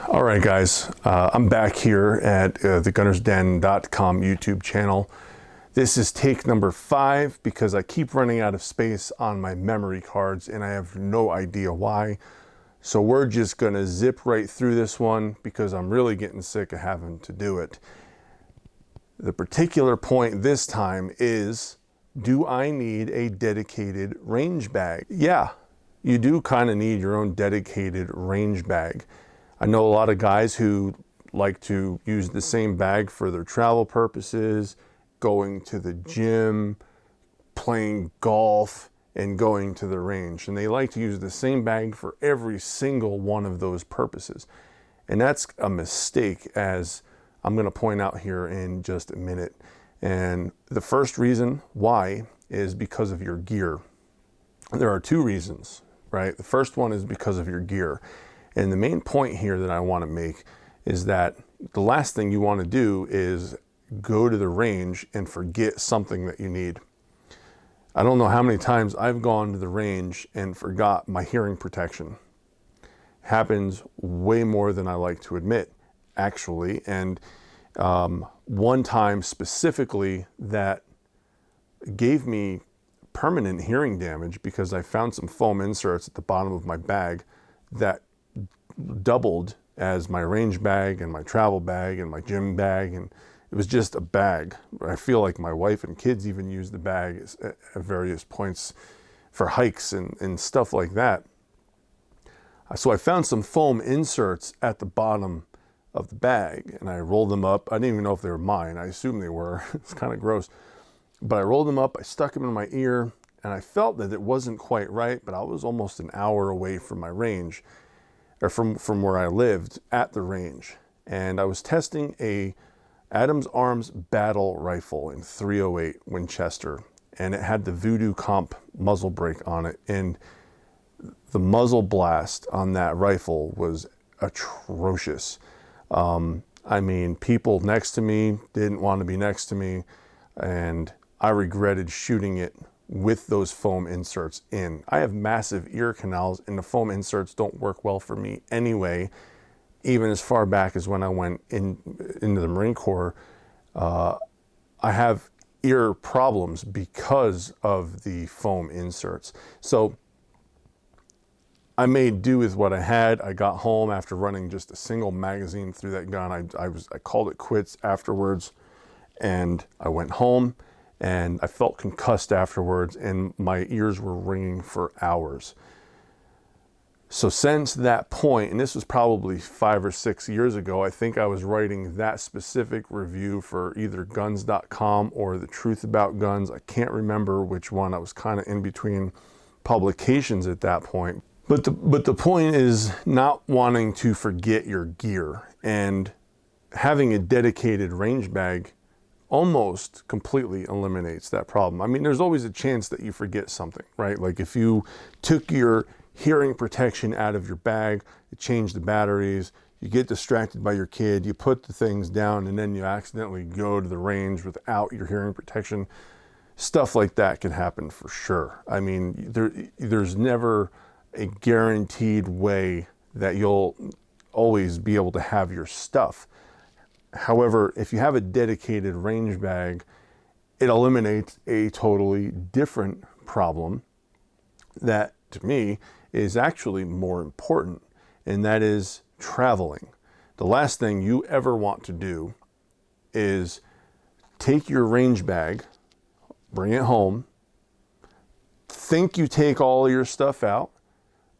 All right, guys, I'm back here at the gunnersden.com YouTube channel. This is take number 5 because I keep running out of space on my memory cards and I have no idea why. So we're just gonna zip right through this one because I'm really getting sick of having to do it. The particular point this time is, do I need a dedicated range bag? Yeah, you do kind of need your own dedicated range bag. I know a lot of guys who like to use the same bag for their travel purposes, going to the gym, playing golf, and going to the range. And they like to use the same bag for every single one of those purposes. And that's a mistake, as I'm going to point out here in just a minute. And the first reason why is because of your gear. There are 2 reasons, right? The first one is because of your gear. And the main point here that I want to make is that the last thing you want to do is go to the range and forget something that you need. I don't know how many times I've gone to the range and forgot my hearing protection. Happens way more than I like to admit, actually. And one time specifically that gave me permanent hearing damage because I found some foam inserts at the bottom of my bag that doubled as my range bag and my travel bag and my gym bag, and it was just a bag. I feel like my wife and kids even use the bag at various points for hikes and stuff like that. So I found some foam inserts at the bottom of the bag and I rolled them up. I didn't even know if they were mine. I assumed they were. It's kind of gross. But I rolled them up, I stuck them in my ear, and I felt that it wasn't quite right, but I was almost an hour away from my range, or from where I lived at the range. And I was testing a Adams Arms battle rifle in .308 Winchester, and it had the Voodoo Comp muzzle brake on it. And the muzzle blast on that rifle was atrocious. I mean, people next to me didn't want to be next to me, and I regretted shooting it with those foam inserts in. I have massive ear canals and the foam inserts don't work well for me anyway. Even as far back as when I went into the Marine Corps, I have ear problems because of the foam inserts. So I made do with what I had. I got home after running just a single magazine through that gun. I called it quits afterwards, and I went home and I felt concussed afterwards and my ears were ringing for hours. So since that point, and this was probably 5 or 6 years ago, I think I was writing that specific review for either guns.com or The Truth About Guns. I can't remember which one. I was kind of in between publications at that point. But the point is not wanting to forget your gear, and having a dedicated range bag almost completely eliminates that problem. I mean, there's always a chance that you forget something, right? Like if you took your hearing protection out of your bag, you change the batteries, you get distracted by your kid, you put the things down, and then you accidentally go to the range without your hearing protection. Stuff like that can happen for sure. I mean, there's never a guaranteed way that you'll always be able to have your stuff. However, if you have a dedicated range bag, it eliminates a totally different problem that, to me, is actually more important, and that is traveling. The last thing you ever want to do is take your range bag, bring it home, think you take all your stuff out,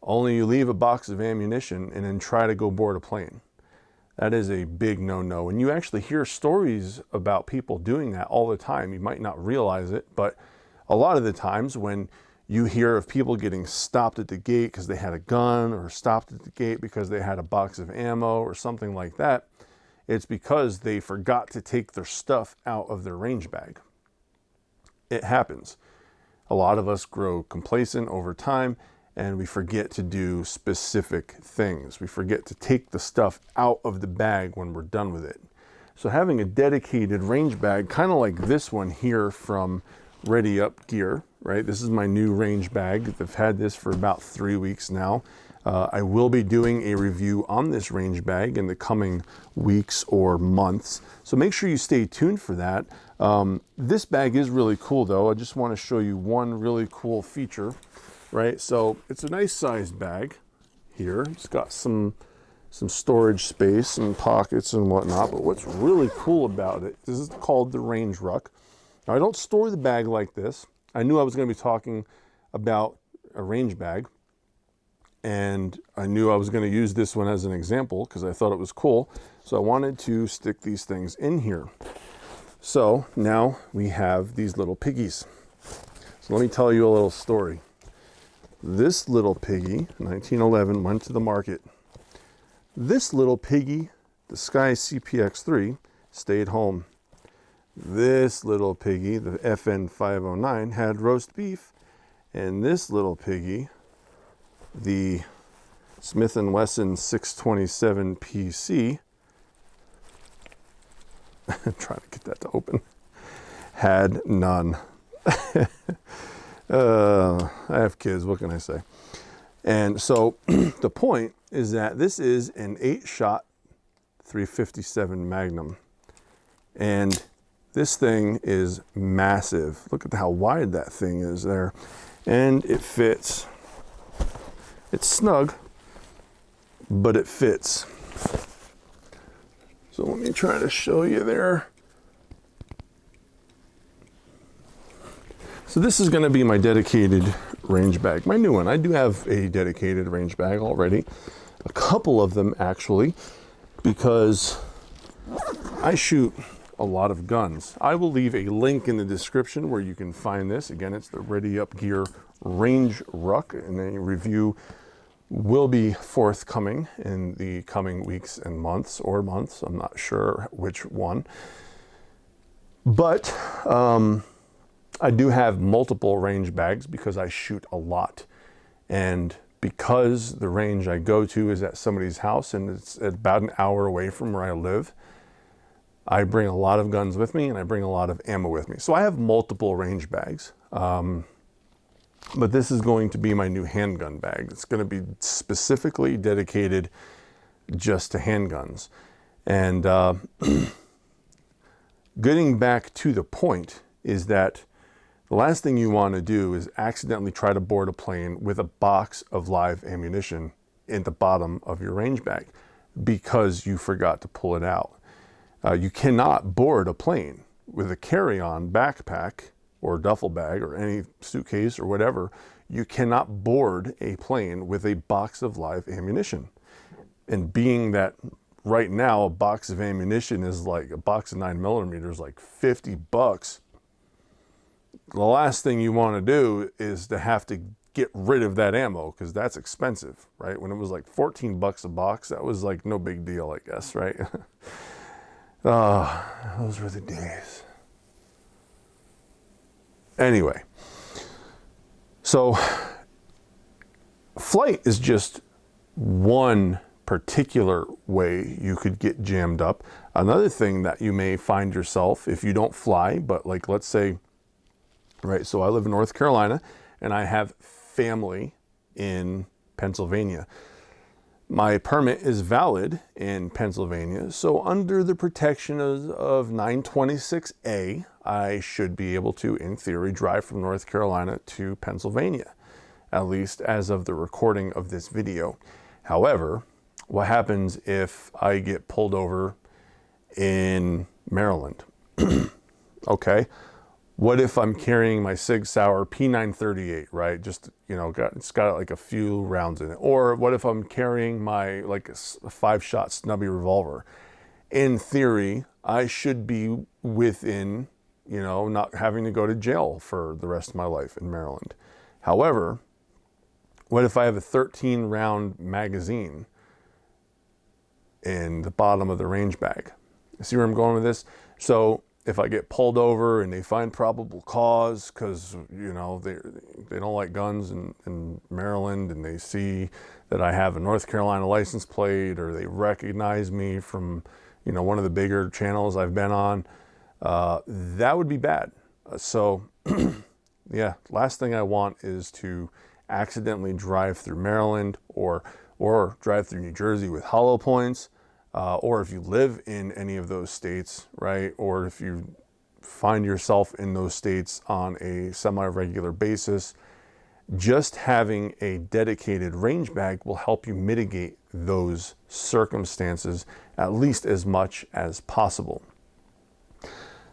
only you leave a box of ammunition, and then try to go board a plane. That is a big no-no. And you actually hear stories about people doing that all the time. You might not realize it, but a lot of the times when you hear of people getting stopped at the gate because they had a gun, or stopped at the gate because they had a box of ammo or something like that, it's because they forgot to take their stuff out of their range bag. It happens. A lot of us grow complacent over time, and we forget to do specific things. We forget to take the stuff out of the bag when we're done with it. So having a dedicated range bag, kind of like this one here from Ready Up Gear, right? This is my new range bag. I've had this for about 3 weeks now. I will be doing a review on this range bag in the coming weeks or months, so make sure you stay tuned for that. This bag is really cool though. I just want to show you one really cool feature, right? So it's a nice sized bag here. It's got some storage space and pockets and whatnot, but what's really cool about it, this is called the Range Ruck. Now I don't store the bag like this. I knew I was going to be talking about a range bag, and I knew I was going to use this one as an example because I thought it was cool. So I wanted to stick these things in here. So now we have these little piggies. So let me tell you a little story. This little piggy, 1911, went to the market. This little piggy, the Sky CPX3, stayed home. This little piggy, the FN509, had roast beef. And this little piggy, the Smith & Wesson 627 PC, I'm trying to get that to open, had none. I have kids, what can I say? And so the point is that this is an 8-shot 357 Magnum. And this thing is massive. Look at how wide that thing is there. And it fits. It's snug, but it fits. So let me try to show you there. So this is going to be my dedicated range bag, my new one. I do have a dedicated range bag already, a couple of them actually, because I shoot a lot of guns. I will leave a link in the description where you can find this. Again, it's the Ready Up Gear Range Ruck, and a review will be forthcoming in the coming weeks and months, or months. I'm not sure which one. But I do have multiple range bags because I shoot a lot. And because the range I go to is at somebody's house and it's about an hour away from where I live, I bring a lot of guns with me and I bring a lot of ammo with me. So I have multiple range bags. But this is going to be my new handgun bag. It's going to be specifically dedicated just to handguns. And getting back to the point is that the last thing you want to do is accidentally try to board a plane with a box of live ammunition in the bottom of your range bag because you forgot to pull it out. You cannot board a plane with a carry-on backpack or duffel bag or any suitcase or whatever. You cannot board a plane with a box of live ammunition. And being that right now a box of ammunition is like a box of 9mm, like $50. The last thing you want to do is to have to get rid of that ammo because that's expensive, right? When it was like 14 bucks a box, that was like no big deal, I guess, right? Those were the days. Anyway, so flight is just one particular way you could get jammed up. Another thing that you may find yourself, if you don't fly, but like let's say, right, so I live in North Carolina and I have family in Pennsylvania. My permit is valid in Pennsylvania, so under the protection of 926A, I should be able to, in theory, drive from North Carolina to Pennsylvania, at least as of the recording of this video. However, what happens if I get pulled over in Maryland? Okay. What if I'm carrying my Sig Sauer P938, right? Just, you know, it's got like a few rounds in it. Or what if I'm carrying my like a 5-shot snubby revolver? In theory, I should be within, you know, not having to go to jail for the rest of my life in Maryland. However, what if I have a 13-round magazine in the bottom of the range bag? See where I'm going with this? So if I get pulled over and they find probable cause because, you know, they don't like guns in Maryland, and they see that I have a North Carolina license plate, or they recognize me from, you know, one of the bigger channels I've been on, that would be bad. So yeah, last thing I want is to accidentally drive through Maryland or drive through New Jersey with hollow points, or if you live in any of those states, right? Or if you find yourself in those states on a semi-regular basis, just having a dedicated range bag will help you mitigate those circumstances at least as much as possible.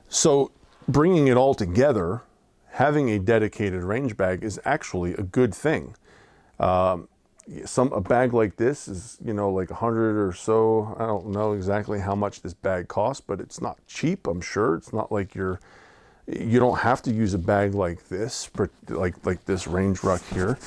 So bringing it all together, having a dedicated range bag is actually a good thing. A bag like this is, you know, like 100 or so. I don't know exactly how much this bag costs, but it's not cheap, I'm sure. It's not like you don't have to use a bag like this, like this Range Ruck here.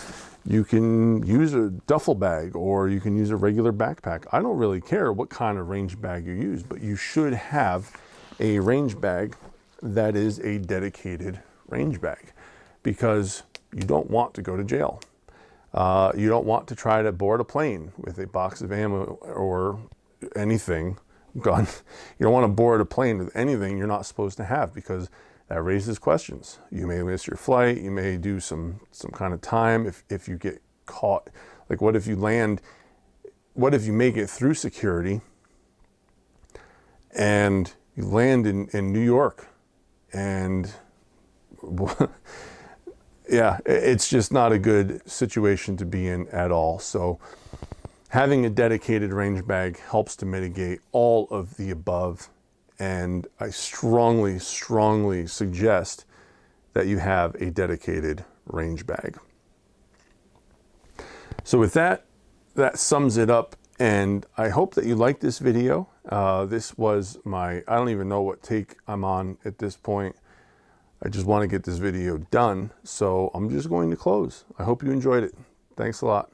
You can use a duffel bag or you can use a regular backpack. I don't really care what kind of range bag you use, but you should have a range bag that is a dedicated range bag, because you don't want to go to jail. You don't want to try to board a plane with a box of ammo or anything. Gun. You don't want to board a plane with anything you're not supposed to have, because that raises questions. You may miss your flight. You may do some kind of time if you get caught. Like, what if you make it through security and you land in New York, and yeah, it's just not a good situation to be in at all. So having a dedicated range bag helps to mitigate all of the above. And I strongly, strongly suggest that you have a dedicated range bag. So with that sums it up. And I hope that you liked this video. This was I don't even know what take I'm on at this point. I just want to get this video done. So I'm just going to close. I hope you enjoyed it. Thanks a lot.